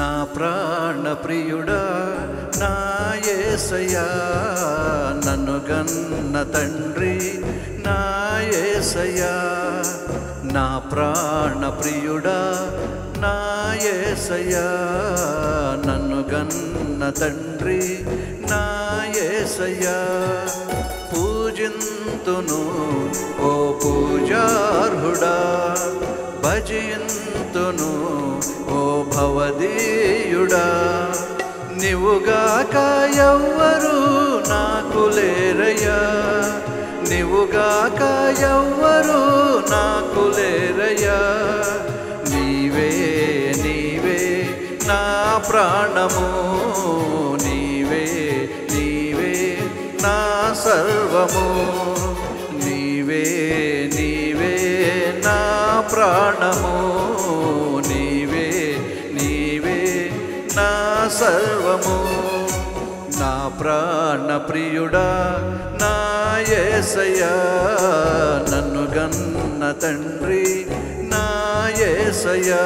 నా ప్రాణ ప్రియుడా నా యేసయ్యా నన్ను గన్న తండ్రి నా యేసయ్యా నా ప్రాణ ప్రియుడా నా యేసయ్యా నన్ను గన్న తండ్రి నా యేసయ్యా పూజింతును ఓ పూజార్హుడా భజింతును ఓ భవదీయుడా నీవుగాక ఎవ్వరు నాకు లేరయ్యా నీవుగాక ఎవ్వరు నాకు లేరయ్యా నీవే నీవే నా ప్రాణము నీవే నీవే నా సర్వము నీవే నీవే నా ప్రాణము నీవే నీవే నా సర్వము నా ప్రాణ ప్రియుడా నా యేసయ్యా నన్ను గన్న తండ్రి నా యేసయ్యా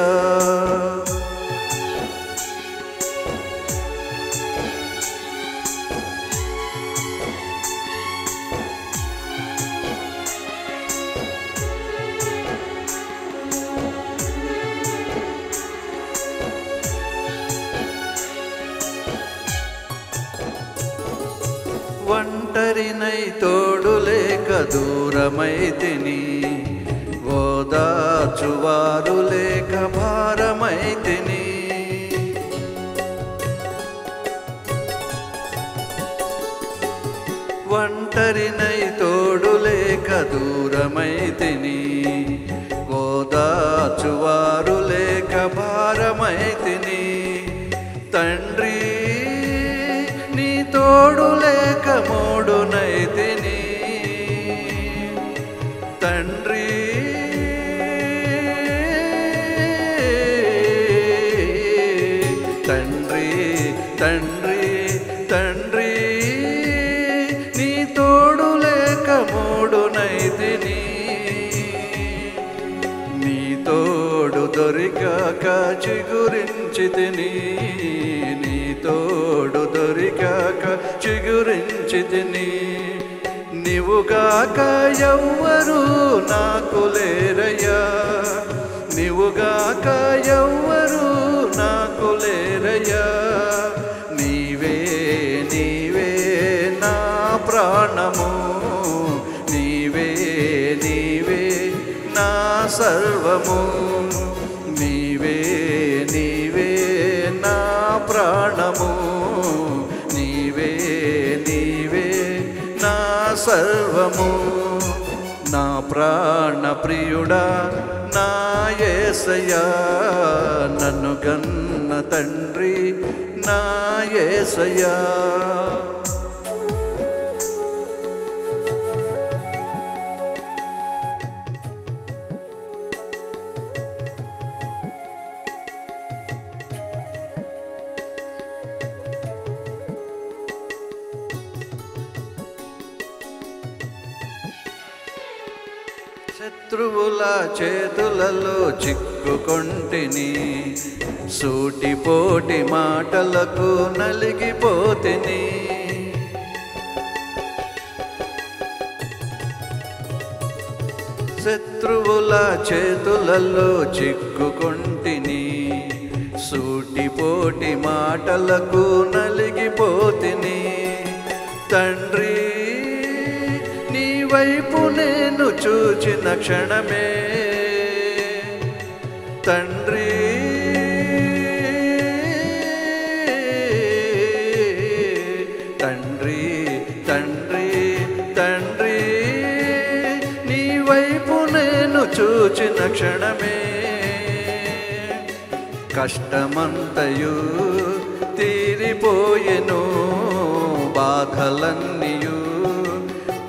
ఒంటరినై తోడు లేక దూరమైతిని ఓదార్చువారు లేక భారమైతిని ఒంటరినై తోడు లేక దూరమైతిని ఓదార్చువారు లేక భారమైతిని తండ్రి నీ తోడు లేక మూడునైతిని తండ్రి తండ్రి తండ్రి తండ్రి నీ తోడు లేక మూడునైతిని నీ తోడు దొరికాక చిగురించితిని నీ తోడు దొరికాక చిగురించితిని నీవుగాక ఎవ్వరు నాకు లేరయ్యా నీవుగాక ఎవ్వరు నాకు లేరయ్యా నీవే నీవే నా ప్రాణము నీవే నీవే నా సర్వము నీవే నీవే నా ప్రాణము నీవే నీవే నా సర్వము నా ప్రాణ ప్రియుడా నా యేసయ్యా నన్ను గన్న తండ్రి నా యేసయ్యా శత్రువుల చేతులలో చిక్కుకొంటిని సూటిపోటి మాటలకు నలిగిపోతిని శత్రువుల చేతులలో చిక్కుకొంటిని సూటిపోటి మాటలకు నలిగిపోతిని తండ్రి నీ వైపు నేను చూచిన క్షణమే తండ్రి తండ్రి తండ్రి తండ్రి నీ వైపు నేను చూచిన క్షణమే కష్టమంతయు తీరిపోయెను బాధలన్నీయు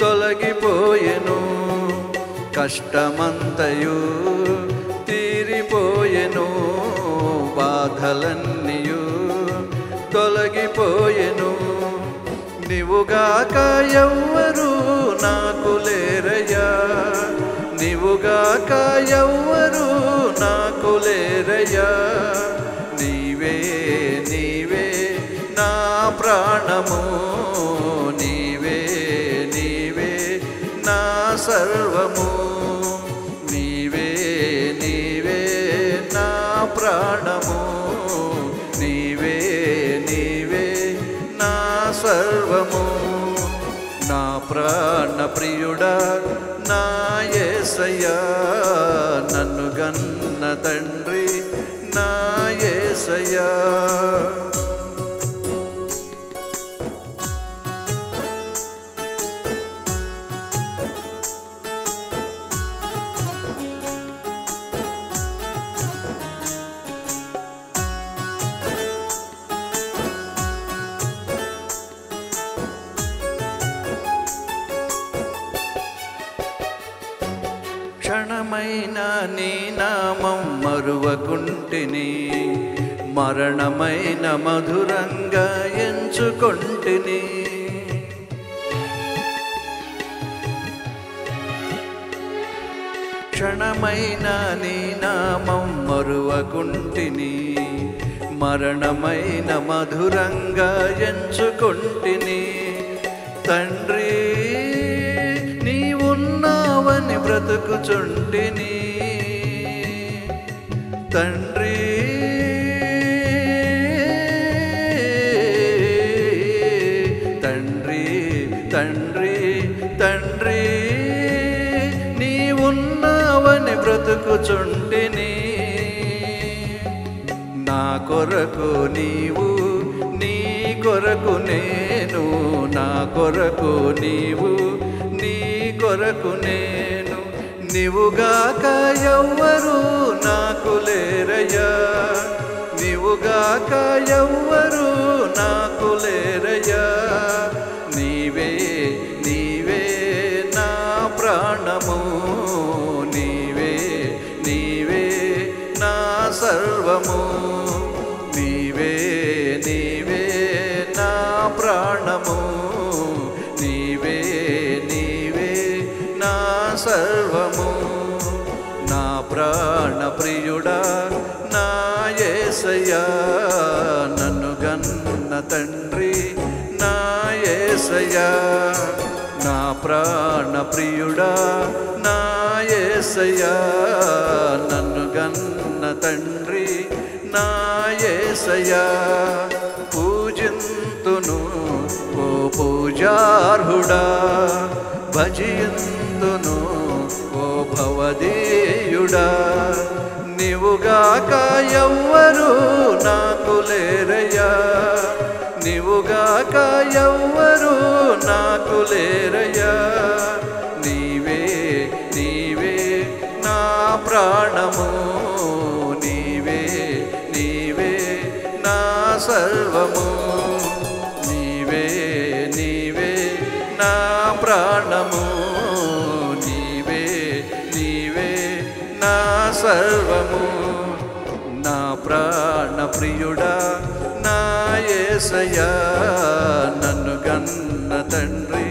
తొలగిపోయెను కష్టమంతయు తీరిపోయెను బాధలన్నీయు తొలగిపోయెను నీవుగాక ఎవ్వరు నాకు లేరయ్యా నీవుగాక ఎవ్వరు నాకు లేరయ్యా నీవే నీవే నా ప్రాణము, నీవే నీవే నా సర్వము, నీవే నీవే నా ప్రాణము, నీవే నీవే నా సర్వము. నా ప్రాణ ప్రియుడా నా యేసయ్యా, నన్ను గన్న తండ్రి నా యేసయ్యా. క్షణమైన నీ నామం మరువకుంటిని, మరణమైన మధురంగా ఎంచుకొంటిని. క్షణమైన నీ నామం మరువకుంటిని, మరణమైన మధురంగా ఎంచుకొంటిని. తండ్రి నీవున్నావని బ్రతుకుచుంటిని, తండ్రి తండ్రి తండ్రి తండ్రి నీవున్నావని బ్రతుకుచుంటిని. నా కొరకు నీవు, నీ కొరకు నేను, నా కొరకు నీవు, నీ కొరకు నేను. నీవుగాక ఎవ్వరు నాకు లేరయ్యా, నీవుగాక ఎవ్వరు నాకు లేరయ్యా. నీవే నీవే నా ప్రాణము, నీవే నీవే నా సర్వము, నీవే నీవే నా ప్రాణము, నీవే నీవే నా సర్వము. నా ప్రాణ ప్రియుడా నా యేసయ్యా, నన్ను గన్న తండ్రి నా యేసయ్యా. నా ప్రాణ ప్రియుడా నా యేసయ్యా, నన్ను గన్న తండ్రి నా యేసయ్యా. పూజింతును ఓ పూజార్హుడా, భజింతును ఓ భవదీయుడా. నీవుగాక ఎవ్వరు నాకు లేరయ్యా, నీవుగాక ఎవ్వరు నాకు లేరయ్యా. నీవే నీవే నా ప్రాణము, నీవే నీవే నా సర్వము, నీవే నీవే నా ప్రాణము, నీవే నీవే నా సర్వము. నా ప్రాణ ప్రియుడా నా యేసయ్యా, నన్ను గన్న తండ్రి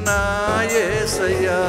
నా యేసయ్యా.